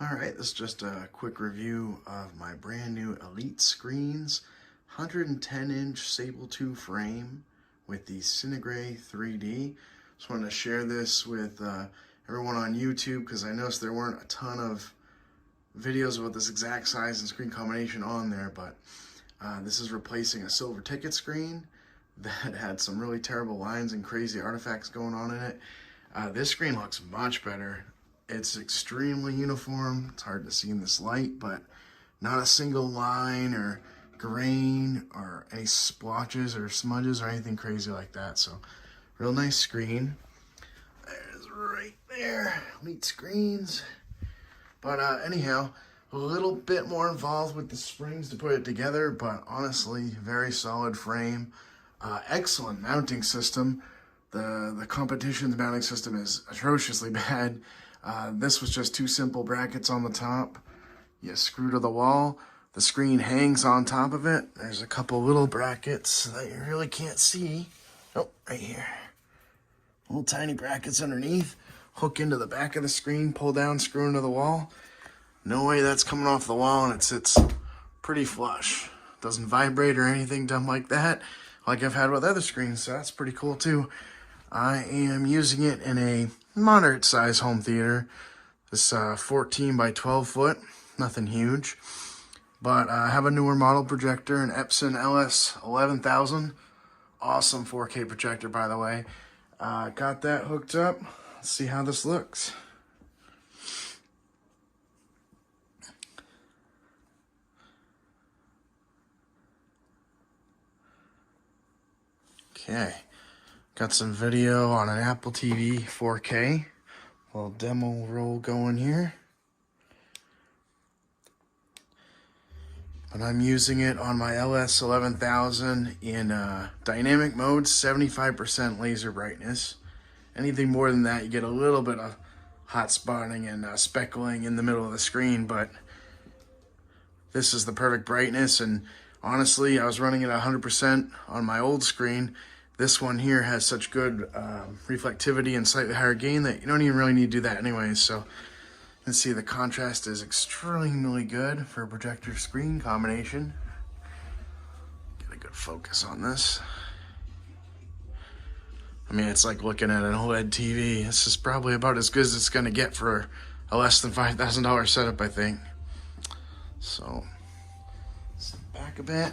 Alright, this is just a quick review of my brand new Elite Screens 110-inch Sable 2 frame with the CineGrey 3D. Just wanted to share this with everyone on YouTube because I noticed there weren't a ton of videos about this exact size and screen combination on there, but this is replacing a silver ticket screen that had some really terrible lines and crazy artifacts going on in it. This screen looks much better. It's extremely uniform. It's hard to see in this light, but not a single line or grain or any splotches or smudges or anything crazy like that. So, real nice screen. There's right there. Elite Screens. But anyhow, a little bit more involved with the springs to put it together, but honestly, very solid frame. Excellent mounting system. The competition's mounting system is atrociously bad. This was just two simple brackets on the top. You screw to the wall. The screen hangs on top of it. There's a couple little brackets that you really can't see. Oh, right here. Little tiny brackets underneath. Hook into the back of the screen, pull down, screw into the wall. No way that's coming off the wall, and it sits pretty flush. Doesn't vibrate or anything dumb like that, like I've had with other screens, so that's pretty cool too. I am using it in a moderate size home theater. This 14 by 12 foot, nothing huge. But I have a newer model projector, an Epson LS11000. Awesome 4K projector, by the way. Got that hooked up. Let's see how this looks. Okay. Got some video on an Apple TV 4K. Little demo roll going here. But I'm using it on my LS11000 in dynamic mode, 75% laser brightness. Anything more than that, you get a little bit of hot spotting and speckling in the middle of the screen, but this is the perfect brightness. And honestly, I was running it 100% on my old screen. This one here has such good reflectivity and slightly higher gain that you don't even really need to do that anyways. So you can see the contrast is extremely good for a projector screen combination. Get a good focus on this. I mean, it's like looking at an OLED TV. This is probably about as good as it's going to get for a less than $5,000 setup, I think. So, step back a bit.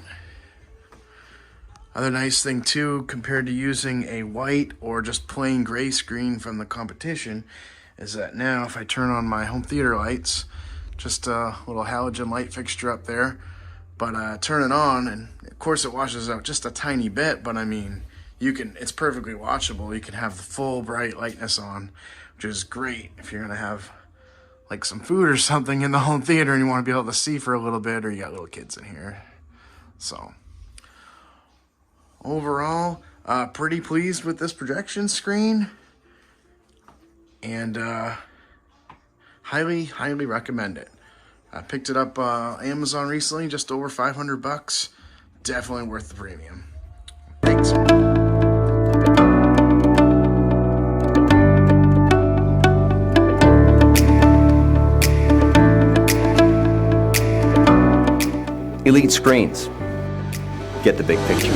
Other nice thing too, compared to using a white or just plain gray screen from the competition, is that now if I turn on my home theater lights, just a little halogen light fixture up there, but turn it on, and of course it washes out just a tiny bit, but I mean, it's perfectly watchable. You can have the full bright lightness on, which is great if you're gonna have like some food or something in the home theater and you want to be able to see for a little bit, or you got little kids in here. So overall, pretty pleased with this projection screen, and highly recommend it. I picked it up Amazon recently, just over $500. Definitely worth the premium. Thanks. Elite Screens. Get the big picture.